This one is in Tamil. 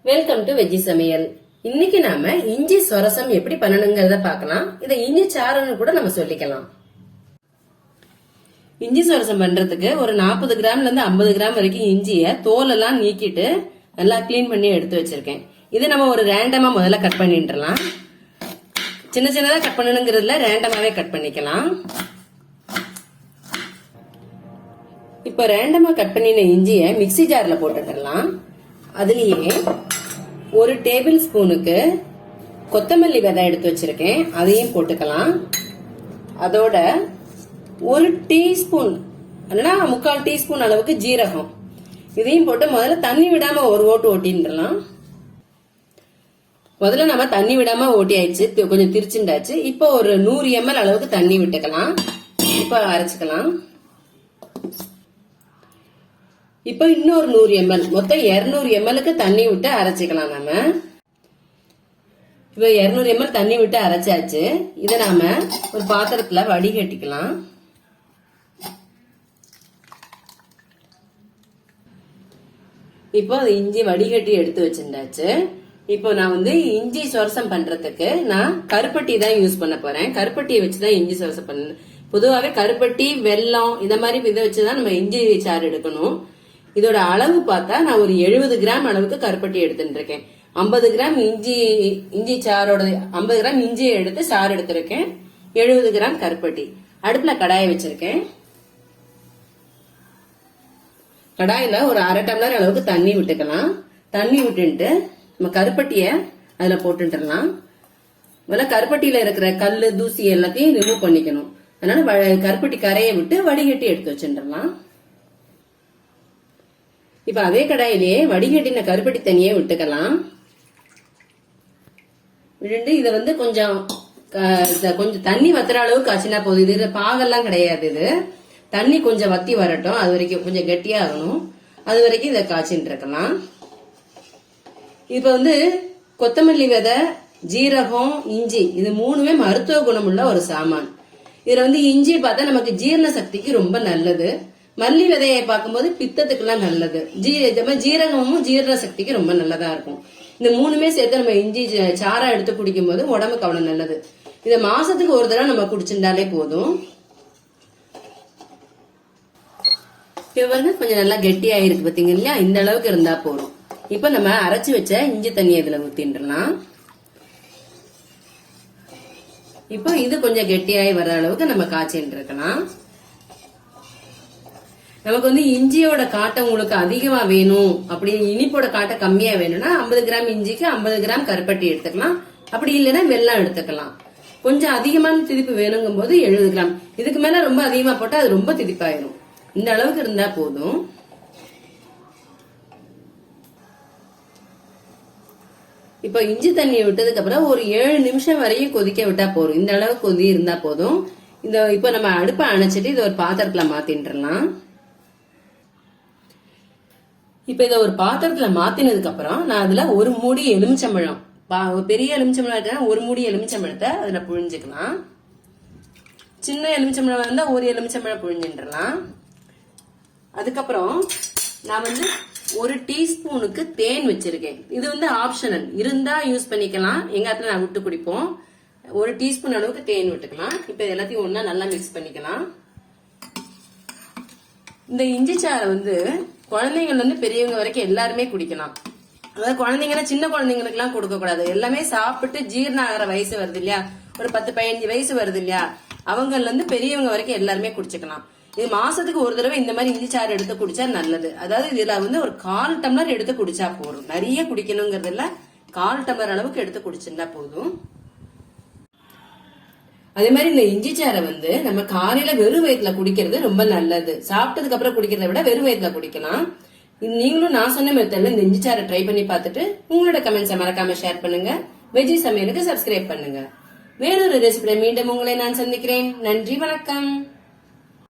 வெல்கம் டு வெஜ்ஜி சமையல். இன்னைக்கு நாம இஞ்சி சொரசம் எப்படி பண்ணணுங்கிறத பார்க்கலாம். இதை இஞ்சி சாறுன்னு கூட நம்ம சொல்லிக்கலாம். இஞ்சி சொரசம் பண்றதுக்கு ஒரு 40 கிராம்ல இருந்து 50 கிராம் வரைக்கும் இஞ்சிய தோலெல்லாம் நீக்கிட்டு நல்லா கிளீன் பண்ணி எடுத்து வச்சிருக்கேன். இதை நம்ம ஒரு ரேண்டமா முதல்ல கட் பண்ணிட்டுலாம். சின்ன சின்னதா கட் பண்ணணுங்கிறதுல ரேண்டமாவே கட் பண்ணிக்கலாம். இப்ப ரேண்டமா கட் பண்ணின இஞ்சிய மிக்சி ஜார்ல போட்டுடலாம். அதுலயே ஒரு டேபிள் ஸ்பூனுக்கு கொத்தமல்லி விதை எடுத்து வச்சிருக்கேன், அதையும் போட்டுக்கலாம். அதோட ஒரு டீஸ்பூன் இல்லைன்னா 3/4 டீஸ்பூன் அளவுக்கு ஜீரகம், இதையும் போட்டு முதல்ல தண்ணி விடாம ஒரு ஓட்டு ஓட்டின்றலாம். முதல்ல நம்ம தண்ணி விடாம ஓட்டி ஆயிடுச்சு, கொஞ்சம் திரிச்சுண்டாச்சு. இப்போ ஒரு 100 ml அளவுக்கு தண்ணி விட்டுக்கலாம். இப்போ அரைச்சுக்கலாம். இப்ப இன்னொரு 100 ml, மொத்தம் 200 mlக்கு தண்ணி விட்டு அரைச்சிக்கலாம். நாம இப்ப 200 ml தண்ணி விட்டு அரைச்சாச்சு. இதை நாம ஒரு பாத்திரத்துல வடிகட்டிக்கலாம். இப்போ இஞ்சி வடிகட்டி எடுத்து வச்சிருந்தாச்சு. இப்போ நான் இஞ்சி சொரசம் பண்றதுக்கு நான் கருப்பட்டி தான் யூஸ் பண்ண போறேன். கருப்பட்டியை வச்சுதான் இஞ்சி சொரசம் பண்ண. பொதுவாகவே கருப்பட்டி, வெல்லம் இந்த மாதிரி இதை வச்சுதான் நம்ம இஞ்சி சாறு எடுக்கணும். இதோட அளவு பார்த்தா நான் ஒரு 70 கிராம் அளவுக்கு கருப்பட்டி எடுத்துட்டு இருக்கேன். 50 கிராம் இஞ்சி சாரோட 50 கிராம் இஞ்சியை எடுத்து சாறு எடுத்திருக்கேன். 70 கிராம் கருப்பட்டி. அடுப்புல கடாயை வச்சிருக்கேன். கடாயில ஒரு 1/2 டம்ளர் அளவுக்கு தண்ணி விட்டுக்கலாம். தண்ணி விட்டுட்டு நம்ம கருப்பட்டிய அதுல போட்டுடலாம். முதல்ல கருப்பட்டியில இருக்கிற கல்லு தூசி எல்லாத்தையும் ரிமூவ் பண்ணிக்கணும். அதனால கருப்பட்டி கரையை விட்டு வடிகட்டி எடுத்து வச்சுடலாம். இப்ப அதே கடாயிலேயே வடிகட்டின கருப்பட்டி தண்ணியை விட்டுக்கலாம். விட்டு இதை கொஞ்சம் தண்ணி வத்துற அளவுக்கு காய்ச்சினா போதும். இது பாகெல்லாம் கிடையாது. இது தண்ணி கொஞ்சம் வத்தி வரட்டும், அது வரைக்கும் கொஞ்சம் கெட்டியா ஆகணும். அது வரைக்கும் இதை காய்ச்சின்னு இருக்கலாம். இப்ப கொத்தமல்லி விதை, ஜீரகம், இஞ்சி இது மூணுமே மருத்துவ குணமுள்ள ஒரு சாமான். இதுல இஞ்சி பார்த்தா நமக்கு ஜீரண சக்திக்கு ரொம்ப நல்லது. மல்லி விதையை பார்க்கும்போது பித்தத்துக்கு எல்லாம் நல்லது. ஜீரகமும் ஜீரண சக்திக்கு ரொம்ப நல்லதா இருக்கும். இந்த மூணுமே சேர்த்து நம்ம இஞ்சி சாரா எடுத்து குடிக்கும் போது உடம்புக்கு அவ்வளவு நல்லது. இத மாசத்துக்கு ஒரு தடவை நம்ம குடிச்சிருந்தாலே போதும். கொஞ்சம் நல்லா கெட்டியா இருக்கு பாத்தீங்க இல்லையா? இந்த அளவுக்கு இருந்தா போதும். இப்ப நம்ம அரைச்சு வச்ச இஞ்சி தண்ணி இதுல ஊத்தின்றலாம். இப்போ இது கொஞ்சம் கெட்டியாகி வர்ற அளவுக்கு நம்ம காய்ச்சிட்டு இருக்கலாம். நமக்கு இஞ்சியோட காட்டை உங்களுக்கு அதிகமா வேணும், அப்படி இனிப்போட காட்டை கம்மியா வேணும்னா 50 கிராம் இஞ்சிக்கு 50 கிராம் கருப்பட்டி எடுத்துக்கலாம். அப்படி இல்லைன்னா வெல்லம் எடுத்துக்கலாம். கொஞ்சம் அதிகமான திதிப்பு வேணுங்கும் போது 70 கிராம். இதுக்கு மேல ரொம்ப அதிகமா போட்டா அது ரொம்ப திதிப்பாயிரும். இந்த அளவுக்கு இருந்தா போதும். இப்ப இஞ்சி தண்ணி விட்டதுக்கு அப்புறம் ஒரு 7 நிமிஷம் வரையும் கொதிக்க விட்டா போதும். இந்த அளவுக்கு கொதி இருந்தா போதும். இப்ப நம்ம அடுப்பை அணைச்சிட்டு இதை ஒரு பாத்திரத்துல மாத்தின்றலாம். இப்ப இதை ஒரு பாத்திரத்துல மாத்தினதுக்கு அப்புறம் நான் அதுல ஒரு மூடி எலுமிச்சம்பழம், பெரிய எலுமிச்சம்பழம் ஒரு மூடி எலுமிச்சம்பழத்தை அதுல புழிஞ்சுக்கலாம். சின்ன எலுமிச்சம்பழம் இருந்தா ஒரு எலுமிச்சம்பழம் புழிஞ்சின்றலாம். அதுக்கப்புறம் நான் ஒரு டீஸ்பூனுக்கு தேன் வச்சிருக்கேன். இது ஆப்ஷனல், இருந்தா யூஸ் பண்ணிக்கலாம். எங்க இடத்துல நான் விட்டு குடிப்போம். ஒரு டீஸ்பூன் அளவுக்கு தேன் விட்டுக்கலாம். இப்ப எல்லாத்தையும் ஒன்னா நல்லா மிக்ஸ் பண்ணிக்கலாம். இந்த இஞ்சி சாறை குழந்தைங்கள்ல பெரியவங்க வரைக்கும் எல்லாருமே குடிக்கலாம். அதாவது குழந்தைங்கன்னா சின்ன குழந்தைங்களுக்கு எல்லாம் கொடுக்க கூடாது. எல்லாமே சாப்பிட்டு ஜீரண ஆகிற வயசு வருது இல்லையா, ஒரு 10-15 வயசு வருது இல்லையா, அவங்கல பெரியவங்க வரைக்கும் எல்லாருமே குடிச்சுக்கலாம். இது மாசத்துக்கு ஒரு தடவை இந்த மாதிரி இஞ்சி சாறு எடுத்து குடிச்சா நல்லது. அதாவது இதுல ஒரு 1/4 டம்ளர் எடுத்து குடிச்சா போதும். நிறைய குடிக்கணுங்கிறது இல்ல, 1/4 டம்ளர் அளவுக்கு எடுத்து குடிச்சிருந்தா போதும். அதே மாதிரி இந்த இஞ்சி சாறை நம்ம காலையில வெறும் வயிற்றுல குடிக்கிறது ரொம்ப நல்லது. சாப்பிட்டதுக்கு அப்புறம் குடிக்கிறத விட வெறும் வயிற்றுல குடிக்கலாம். நீங்களும் நான் சொன்ன மெத்தட்ல இந்த இஞ்சி சாறை ட்ரை பண்ணி பார்த்துட்டு உங்களோட கமெண்ட்ஸை மறக்காம ஷேர் பண்ணுங்க. வெஜ்ஜி சமையலுக்கு சப்ஸ்கிரைப் பண்ணுங்க. வேறொரு ரெசிபியை மீண்டும் உங்களை நான் சந்திக்கிறேன். நன்றி, வணக்கம்.